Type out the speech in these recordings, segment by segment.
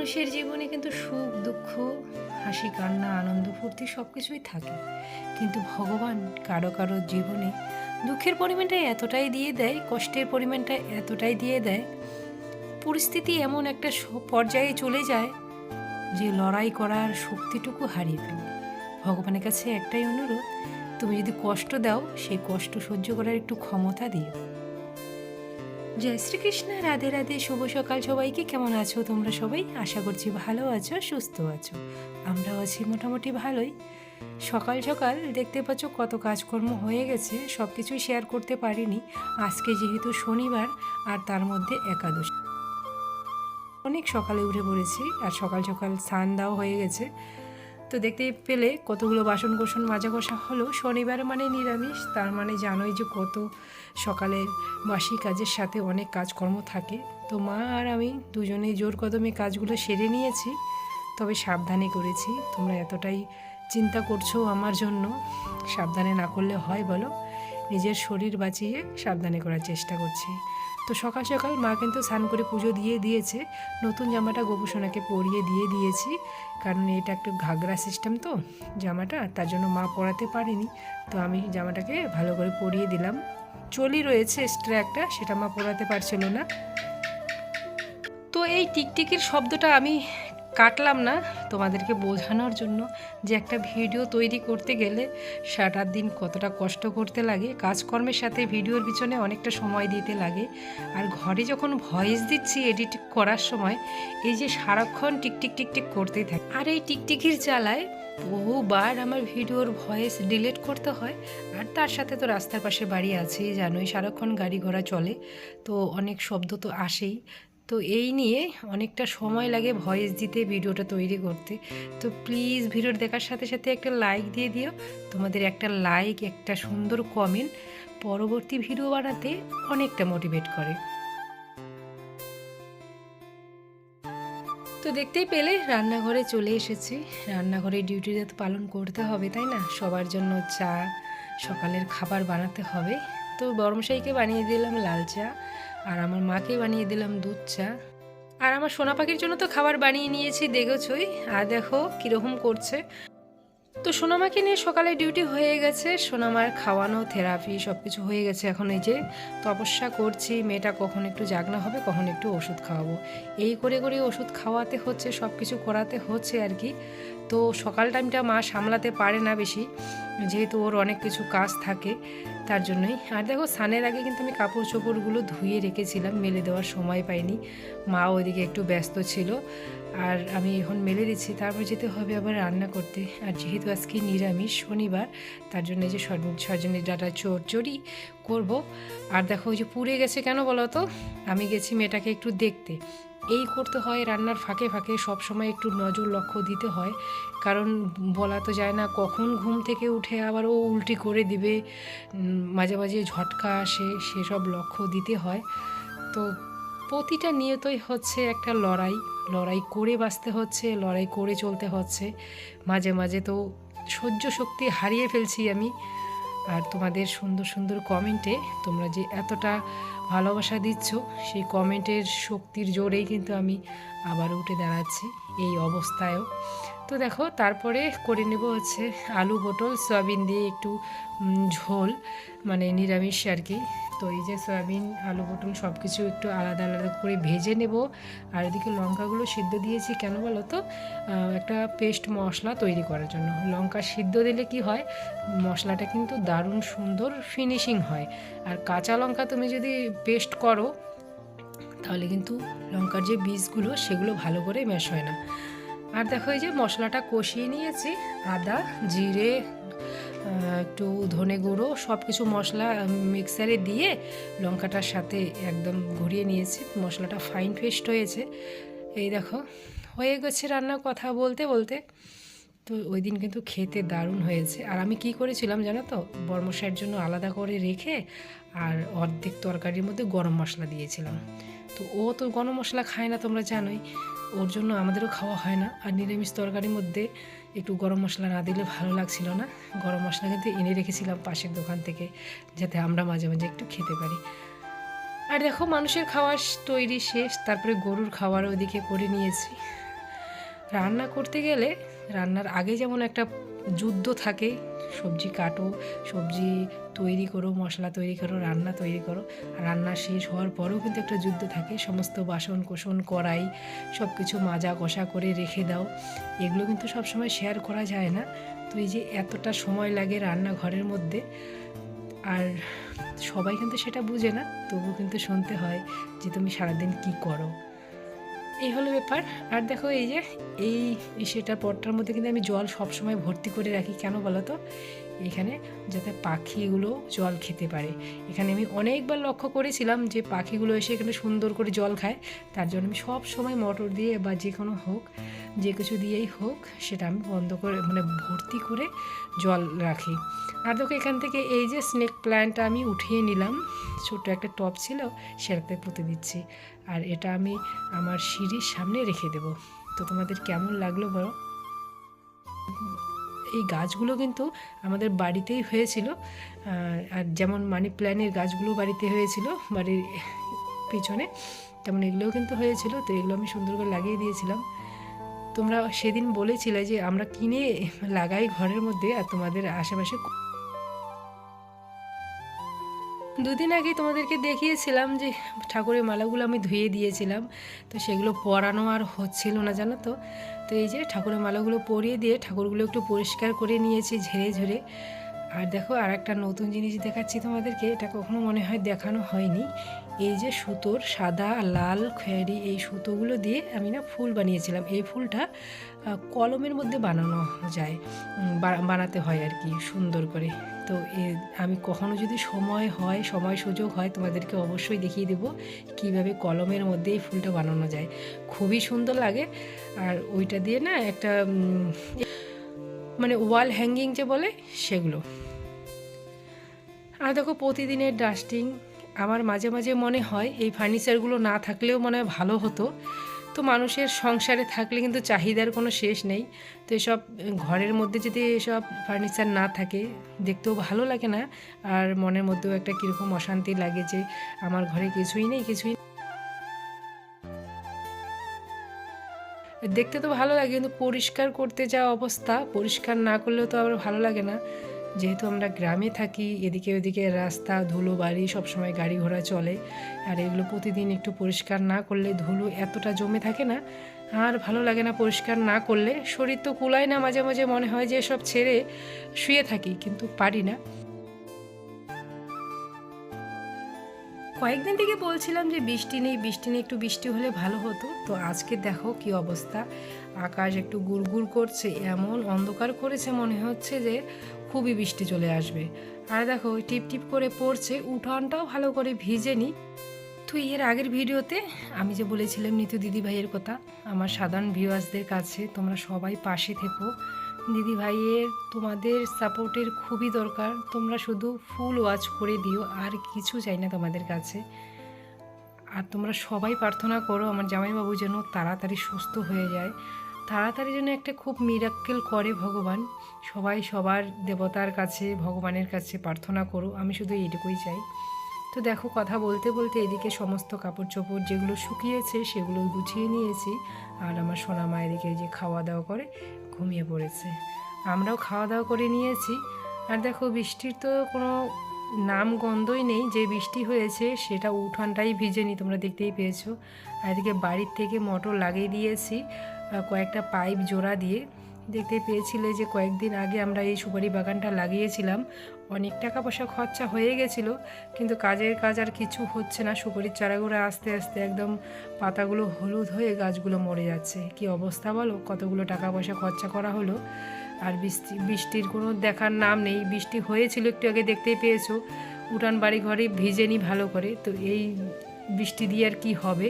মানুষের জীবনে কিন্তু সুখ দুঃখ, হাসি কান্না, আনন্দ ফুর্তি সব কিছুই থাকে, কিন্তু ভগবান কারো কারো জীবনে দুঃখের পরিমাণটা এতটাই দিয়ে দেয়, কষ্টের পরিমাণটা এতটাই দিয়ে দেয়, পরিস্থিতি এমন একটা পর্যায়ে চলে যায় যে লড়াই করার শক্তিটুকু হারিয়ে ফেলে। ভগবানের কাছে একটাই অনুরোধ, তুমি যদি কষ্ট দাও সেই কষ্ট সহ্য করার একটু ক্ষমতা দিও। জয় শ্রীকৃষ্ণ, রাধে রাধে, শুভ সকাল সবাইকে। কেমন আছো তোমরা সবাই? আশা করছি ভালো আছো, সুস্থ আছো। আমরাও আছি মোটামুটি ভালোই। সকাল সকাল দেখতে পাচ্ছ কত কাজকর্ম হয়ে গেছে, সব কিছুই শেয়ার করতে পারিনি। আজকে যেহেতু শনিবার আর তার মধ্যে একাদশী, অনেক সকালে উঠে পড়েছি আর সকাল সকাল স্নান দেওয়া হয়ে গেছে। তো দেখতে পেলে কতগুলো বাসন কোসন মাজা কষা হলো। শনিবার মানে নিরামিষ, তার মানে জানোই যে কত সকালে বাসি কাজের সাথে অনেক কাজকর্ম থাকে। তো মা আর আমি দুজনেই জোর কদমে কাজগুলো সেরে নিয়েছি, তবে সাবধানে করেছি। তোমরা এতটাই চিন্তা করছো আমার জন্য, সাবধানে না করলে হয় বলো? নিজের শরীর বাঁচিয়ে সাবধানে করার চেষ্টা করছি। তো সকাল সকাল মা কিন্তু স্নান করে পুজো দিয়ে দিয়েছে। নতুন জামাটা গোপুসোনাকে পরিয়ে দিয়ে দিয়েছি, কারণ এটা একটু ঘাগরা সিস্টেম তো জামাটা, তার জন্য মা পরাতে পারেনি। তো আমি জামাটাকে ভালো করে পরিয়ে দিলাম। চলি রয়েছে এক্সট্রা একটা, সেটা মা পরাতে পারছিল না। তো এই টিকটিকির শব্দটা আমি কাটলাম না তোমাদেরকে বোঝানোর জন্য যে একটা ভিডিও তৈরি করতে গেলে সারাটা দিন কতটা কষ্ট করতে লাগে। কাজকর্মের সাথে ভিডিওর পিছনে অনেকটা সময় দিতে লাগে। আর ঘরে যখন ভয়েস দিচ্ছি এডিট করার সময়, এই যে সারাক্ষণ টিকটিক টিকটিক করতেই থাকে। আর এই টিকটিকির জ্বালায় বহুবার আমার ভিডিওর ভয়েস ডিলিট করতে হয়। আর তার সাথে তো রাস্তার পাশে বাড়ি আছেই, জানোই সারাক্ষণ গাড়ি ঘোড়া চলে, তো অনেক শব্দ তো আসেই। তো এই নিয়ে অনেকটা সময় লাগে ভয়েস দিতে, ভিডিওটা তৈরি করতে। তো প্লিজ ভিডিওটা দেখার সাথে সাথে একটা লাইক দিয়ে দিও। তোমাদের একটা লাইক, একটা সুন্দর কমেন্ট পরবর্তী ভিডিও বানাতে অনেকটা মোটিভেট করে। তো দেখতেই পেলে রান্নাঘরে চলে এসেছি। রান্নাঘরে ডিউটিটা তো পালন করতে হবে, তাই না? সবার জন্য চা, সকালের খাবার বানাতে হবে। তো বড়মশাইকে বানিয়ে দিলাম লাল চা, আর আমার মাকে বানিয়ে দিলাম দুধ চা। আর আমার সোনা পাখির জন্য তো খাবার বানিয়ে নিয়েছি, দেখেছই। আর দেখো কীরকম করছে। তো সোনামাকে নিয়ে সকালে ডিউটি হয়ে গেছে, সোনামার খাওয়ানো, থেরাপি সব কিছু হয়ে গেছে। এখন এই যে তপস্যা করছি, মেয়েটা কখন একটু জাগনা হবে, কখন একটু ওষুধ খাওয়াবো, এই করে করে ওষুধ খাওয়াতে হচ্ছে, সব কিছু করাতে হচ্ছে আর কি। তো সকাল টাইমটা মা সামলাতে পারে না বেশি, যেহেতু ওর অনেক কিছু কাজ থাকে, তার জন্যই। আর দেখো স্নানের আগে কিন্তু আমি কাপড় চোপড়গুলো ধুয়ে রেখেছিলাম, মেলে দেওয়ার সময় পাইনি, মা ওইদিকে একটু ব্যস্ত ছিল। আর আমি এখন মেলে দিচ্ছি, তারপর যেতে হবে আবার রান্না করতে। আর যেহেতু আজকে নিরামিষ শনিবার, তার জন্য যে সজনের ডাঁটা চচ্চড়ি করব। আর দেখো ওই যে পুড়ে গেছে কেন বলো তো, আমি গেছি মেয়েটাকে একটু দেখতে। এই করতে হয় রান্নার ফাঁকে ফাঁকে, সবসময় একটু নজর লক্ষ্য দিতে হয়, কারণ বলা তো যায় না কখন ঘুম থেকে উঠে আবার ও উল্টি করে দিবে, মাঝে মাঝে ঝটকা আসে, সেসব লক্ষ্য দিতে হয়। তো প্রতিটা নিয়তই হচ্ছে একটা লড়াই, লড়াই করে বাঁচতে হচ্ছে, লড়াই করে চলতে হচ্ছে। মাঝে মাঝে তো সহ্য শক্তি হারিয়ে ফেলছি আমি। আর তোমাদের সুন্দর সুন্দর কমেন্টে তোমরা যে এতটা ভালোবাসা দিচ্ছ, সেই কমেন্টের শক্তির জোরেই কিন্তু আমি আবার উঠে দাঁড়াচ্ছি এই অবস্থায়ও। তো দেখো তারপরে করে নেব হচ্ছে আলু পটল সয়াবিন দিয়ে একটু ঝোল, মানে নিরামিষ আর কি। তো এই যে সয়াবিন আলু পটল সব কিছু একটু আলাদা আলাদা করে ভেজে নেব। আর এদিকে লঙ্কাগুলো সিদ্ধ দিয়েছি কেন বলো তো, একটা পেস্ট মশলা তৈরি করার জন্য। লঙ্কা সিদ্ধ দিলে কি হয়, মশলাটা কিন্তু দারুণ সুন্দর ফিনিশিং হয়। আর কাঁচা লঙ্কা তুমি যদি পেস্ট করো, তাহলে কিন্তু লঙ্কার যে বীজগুলো সেগুলো ভালো করে ম্যাশ হয় না। আর দেখো এই যে মশলাটা কষিয়ে নিয়েছি, আদা জিরে একটু ধনে গুঁড়ো সব কিছু মশলা মিক্সারে দিয়ে লঙ্কাটার সাথে একদম ঘুরিয়ে নিয়েছি, মশলাটা ফাইন পেস্ট হয়েছে। এই দেখো হয়ে গেছে রান্না কথা বলতে বলতে। তো ওই দিন কিন্তু খেতে দারুণ হয়েছে। আর আমি কি করেছিলাম জানো তো, বর্মশাইয়ের জন্য আলাদা করে রেখে আর অর্ধেক তরকারির মধ্যে গরম মশলা দিয়েছিলাম। তো ও তো গরম মশলা খায় না, তোমরা জানোই, ওর জন্য আমাদেরও খাওয়া হয় না। আর নিরামিষ তরকারির মধ্যে একটু গরম মশলা না দিলে ভালো লাগছিল না। গরম মশলা কিন্তু এনে রেখেছিলাম পাশের দোকান থেকে, যাতে আমরা মাঝে মাঝে একটু খেতে পারি। আর দেখো মানুষের খাওয়া তৈরি শেষ, তারপরে গরুর খাওয়ার ওইদিকে করে নিয়েছি। রান্না করতে গেলে রান্নার আগে যেমন একটা যুদ্ধ থাকে, সবজি কাটো, সবজি তৈরি করো, মশলা তৈরি করো, রান্না তৈরি করো, রান্না শেষ হওয়ার পরেও কিন্তু একটা যুদ্ধ থাকে, সমস্ত বাসন কোসন কড়াই সব কিছু মাজা কষা করে রেখে দাও, এগুলো কিন্তু সবসময় শেয়ার করা যায় না। তো এই যে এতটা সময় লাগে রান্নাঘরের মধ্যে, আর সবাই কিন্তু সেটা বুঝে না, তবু কিন্তু শুনতে হয় যে তুমি সারাদিন কি করো, এই হলো ব্যাপার। আর দেখো এই যে এই সেটা পটটার মধ্যে কিন্তু আমি জল সবসময় ভর্তি করে রাখি, কেন বলো তো, এখানে যাতে পাখিগুলো জল খেতে পারে। এখানে আমি অনেকবার লক্ষ্য করেছিলাম যে পাখিগুলো এসে এখানে সুন্দর করে জল খায়, তার জন্য আমি সব সময় মোটর দিয়ে বা যে কোনো হোক, যে কিছু দিয়েই হোক, সেটা আমি বন্ধ করে মানে ভর্তি করে জল রাখি। আর দেখো এখান থেকে এই যে স্নেক প্ল্যান্টটা আমি উঠিয়ে নিলাম, ছোট্ট একটা টব ছিল সেটাতে পুঁতে দিচ্ছি, আর এটা আমি আমার সিঁড়ির সামনে রেখে দেব। তো তোমাদের কেমন লাগলো বলো। এই গাছগুলো কিন্তু আমাদের বাড়িতেই হয়েছিল, আর যেমন মানি প্ল্যান্টের গাছগুলো বাড়িতে হয়েছিল বাড়ির পিছনে, তেমন এগুলোও কিন্তু হয়েছিল। তো এগুলো আমি সুন্দর করে লাগিয়ে দিয়েছিলাম। তোমরা সেদিন বলেছিলে যে আমরা কিনে লাগাই ঘরের মধ্যে, আর তোমাদের আশেপাশে দুদিন আগে তোমাদেরকে দেখিয়েছিলাম যে ঠাকুরের মালাগুলো আমি ধুয়ে দিয়েছিলাম, তো সেগুলো পরানো আর হচ্ছিল না, জানো তো। তো এই যে ঠাকুরের মালাগুলো পরিয়ে দিয়ে ঠাকুরগুলো একটু পরিষ্কার করে নিয়েছি ঝেড়ে ঝেড়ে। আর দেখো আর একটা নতুন জিনিস দেখাচ্ছি তোমাদেরকে, এটা কখনো মনে হয় দেখানো হয়নি। এই যে সুতোর সাদা লাল খয়েরি এই সুতোগুলো দিয়ে আমি না ফুল বানিয়েছিলাম। এই ফুলটা কলমের মধ্যে বানানো যায়, বানাতে হয় আর কি সুন্দর করে। তো আমি কখনো যদি সময় সুযোগ হয় তোমাদেরকে অবশ্যই দেখিয়ে দেবো কীভাবে কলমের মধ্যে এই ফুলটা বানানো যায়, খুবই সুন্দর লাগে। আর ওইটা দিয়ে না একটা মানে ওয়াল হ্যাঙ্গিং যে বলে সেগুলো। আর দেখো প্রতিদিনের ডাস্টিং, আমার মাঝে মাঝে মনে হয় এই ফার্নিচারগুলো না থাকলেও মনে হয় ভালো হতো। তো মানুষের সংসারে থাকলে কিন্তু চাহিদার কোনো শেষ নেই। তো এসব ঘরের মধ্যে যদি এসব ফার্নিচার না থাকে দেখতেও ভালো লাগে না, আর মনের মধ্যেও একটা কীরকম অশান্তি লাগে যে আমার ঘরে কিছুই নেই। দেখতে তো ভালো লাগে, কিন্তু পরিষ্কার করতে যা অবস্থা, পরিষ্কার না করলেও তো আবার ভালো লাগে না। যেহেতু আমরা গ্রামে থাকি, এদিকে ওদিকে রাস্তা ধুলো বাড়ি সবসময় গাড়ি ঘোড়া চলে, আর এগুলো প্রতিদিন একটু পরিষ্কার না করলে ধুলো এতটা জমে থাকে না, আর ভালো লাগে না পরিষ্কার না করলে। শরীর তো কুলায় না, মাঝে মাঝে মনে হয় যে সব ছেড়ে শুয়ে থাকি, কিন্তু পারি না। কয়েকদিন থেকে বলছিলাম যে বৃষ্টি নেই, একটু বৃষ্টি হলে ভালো হতো। তো আজকে দেখো কি অবস্থা, আকাশ একটু গুড়গুড় করছে, এমন অন্ধকার করেছে মনে হচ্ছে যে খুবই বৃষ্টি চলে আসবে। আর দেখো টিপ টিপ করে পড়ছে, উঠানটাও ভালো করে ভিজেনি। তো এর আগের ভিডিওতে আমি যে বলেছিলাম নিতু দিদি ভাইয়ের কথা, আমার সাধারণ ভিউয়ার্সদের কাছে তোমরা সবাই পাশে থেকো। দিদি ভাইয়ের তোমাদের সাপোর্টের খুবই দরকার, তোমরা শুধু ফুল ওয়াচ করে দিও, আর কিছু চাই না তোমাদের কাছে। আর তোমরা সবাই প্রার্থনা করো আমার জামাইবাবু যেন তাড়াতাড়ি সুস্থ হয়ে যায়, তাড়াতাড়ি যেন একটা খুব মিরাক্কেল করে ভগবান। সবাই সবার দেবতার কাছে ভগবানের কাছে প্রার্থনা করো, আমি শুধু এইটুকুই চাই। তো দেখো কথা বলতে বলতে এদিকে সমস্ত কাপড় চোপড় যেগুলো শুকিয়েছে সেগুলো গুছিয়ে নিয়েছি, আর আমার সোনামা এদিকে যে খাওয়া দাওয়া করে ঘুমিয়ে পড়েছে, আমরাও খাওয়া দাওয়া করে নিয়েছি। আর দেখো বৃষ্টির তো কোনো নাম গন্ধই নেই, যে বৃষ্টি হয়েছে সেটা উঠানটাই ভিজেনি, তোমরা দেখতেই পেয়েছো। আর এদিকে বাড়ির থেকে মোটর লাগিয়ে দিয়েছি কয়েকটা পাইপ জোড়া দিয়ে। দেখতে পেয়েছিলে যে কয়েকদিন আগে আমরা এই সুপারি বাগানটা লাগিয়েছিলাম, অনেক টাকা পয়সা খরচা হয়ে গেছিলো, কিন্তু কাজের কাজ আর কিছু হচ্ছে না। সুপারির চারাগুলো আস্তে আস্তে একদম পাতাগুলো হলুদ হয়ে গাছগুলো মরে যাচ্ছে, কি অবস্থা বলো, কতগুলো টাকা পয়সা খরচা করা হলো। আর বৃষ্টির কোনো দেখার নাম নেই। বৃষ্টি হয়েছিল একটু আগে, দেখতেই পেয়েছো, উঠান বাড়ি ঘরে ভিজেনি ভালো করে। তো এই বৃষ্টি দিয়ে আর কি হবে।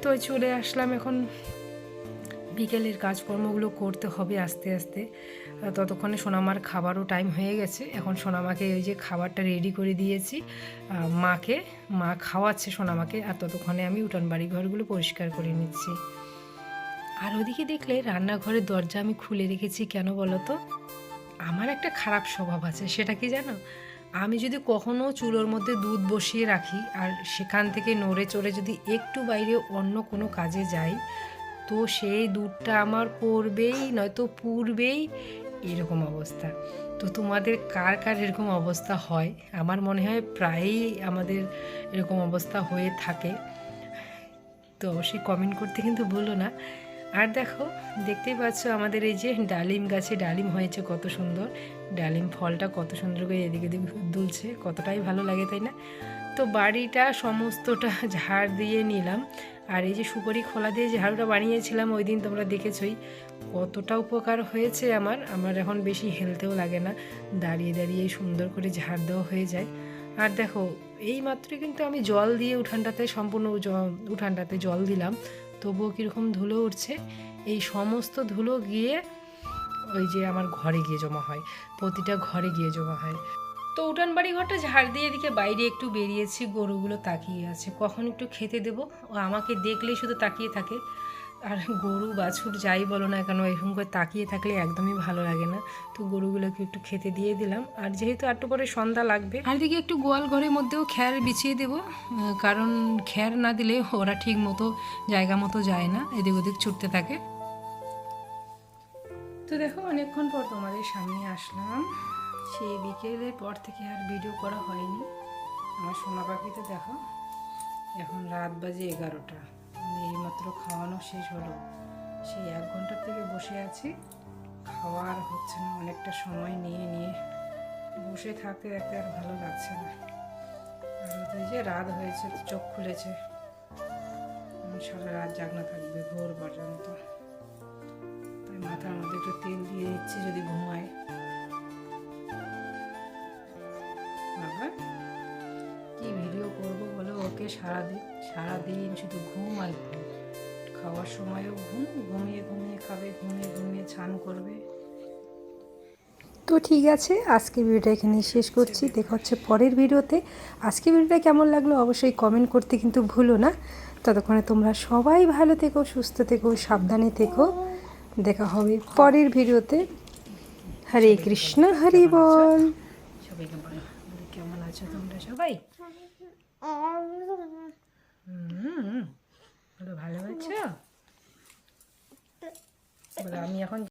তো চলে আসলাম এখন, বিকেলের কাজকর্মগুলো করতে হবে আস্তে আস্তে। ততক্ষণে সোনামার খাবারও টাইম হয়ে গেছে, এখন সোনামাকে ওই যে খাবারটা রেডি করে দিয়েছি, মা খাওয়াচ্ছে সোনামাকে, আর ততক্ষণে আমি উঠান বাড়ি ঘরগুলো পরিষ্কার করে নিচ্ছি। আর ওদিকে দেখলে রান্নাঘরের দরজা আমি খুলে রেখেছি, কেন বলো তো, আমার একটা খারাপ স্বভাব আছে, সেটা কি জানো, আমি যদি কখনো চুলোর মধ্যে দুধ বসিয়ে রাখি আর সেখান থেকে নড়ে চড়ে যদি একটু বাইরে অন্য কোনো কাজে যাই, তো সেই দুধটা আমার পড়বেই নয়তো পুড়বেই, এরকম অবস্থা। তো তোমাদের কার কার এরকম অবস্থা হয়? আমার মনে হয় প্রায়ই আমাদের এরকম অবস্থা হয়ে থাকে। তো অবশ্যই কমেন্ট করতে কিন্তু ভুলো না। আর দেখো, দেখতেই পাচ্ছ আমাদের এই যে ডালিম গাছে ডালিম হয়েছে কত সুন্দর, ডালিম ফলটা কত সুন্দর করে এদিকে এদিকে দুলছে, কতটাই ভালো লাগে তাই না? তো বাড়িটা সমস্তটা ঝাড় দিয়ে নিলাম। আর এই যে সুপারি খোলা দিয়ে ঝাড়ুটা বানিয়েছিলাম ওই দিন, তোমরা দেখেছই কতটা উপকার হয়েছে আমার এখন বেশি হেলতেও লাগে না, দাঁড়িয়ে দাঁড়িয়ে সুন্দর করে ঝাড় দেওয়া হয়ে যায়। আর দেখো এই মাত্রই কিন্তু আমি জল দিয়ে উঠানটাতে সম্পূর্ণ উঠানটাতে জল দিলাম, তবুও কীরকম ধুলো উঠছে। এই সমস্ত ধুলো গিয়ে ওই যে আমার ঘরে গিয়ে জমা হয়, প্রতিটা ঘরে গিয়ে জমা হয়। তো উঠান বাড়ি ঘরটা ঝাড় দিয়ে এদিকে বাইরে একটু বেরিয়েছি, গরুগুলো তাকিয়ে আছে কখন একটু খেতে দেবো, ও আমাকে দেখলেই শুধু তাকিয়ে থাকে। আর গরু বাছুর যাই বলো না কেন, এরকম করে তাকিয়ে থাকলে একদমই ভালো লাগে না। তো গরুগুলোকে একটু খেতে দিয়ে দিলাম, আর যেহেতু একটু পরে সন্ধ্যা লাগবে, আর এদিকে একটু গোয়াল ঘরের মধ্যেও খ্যার বিছিয়ে দেবো, কারণ খ্যার না দিলে ওরা ঠিক মতো জায়গা মতো যায় না, এদিক ওদিক ছুটতে থাকে। তো দেখো অনেকক্ষণ পর তোমাদের সামনে আসলাম, সেই বিকেলের পর থেকে আর ভিডিও করা হয়নি। আমার সোনা পাখিতে দেখো এখন রাত বাজে 11টা, এইমাত্র খাওয়ানো শেষ হলো, সেই 1 ঘন্টা থেকে বসে আছি, খাওয়ার হচ্ছে না, অনেকটা সময় নিয়ে নিয়ে বসে থাকতে থাকতে আর ভালো লাগছে না। আর তো এই যে রাত হয়েছে, চোখ খুলেছে, সারা রাত জাগনা থাকবে ভোর পর্যন্ত, তাই মাথার মধ্যে একটু তেল দিয়ে দিচ্ছি যদি ঘুমায়। বাবা কি ভিডিও করবো বলো, ওকে সারাদিন শুধু ঘুম আর ঘুম, খাওয়ার সময়ও ঘুম, ঘুমিয়ে ঘুমিয়ে খাবে, ঘুমিয়ে ঘুমিয়ে স্নান করবে। তো ঠিক আছে, আজকের ভিডিওটা এখানেই শেষ করছি, দেখা হচ্ছে পরের ভিডিওতে। আজকের ভিডিওটা কেমন লাগলো অবশ্যই কমেন্ট করতে কিন্তু ভুলো না। ততক্ষণে তোমরা সবাই ভালো থেকো, সুস্থ থেকো, সাবধানে থেকো, দেখা হবে পরের ভিডিওতে। হরে কৃষ্ণ, হরি বল। সবাইকে বলো, কেমন আছো তোমরা সবাই? ভালো আছো? বলো আমি এখন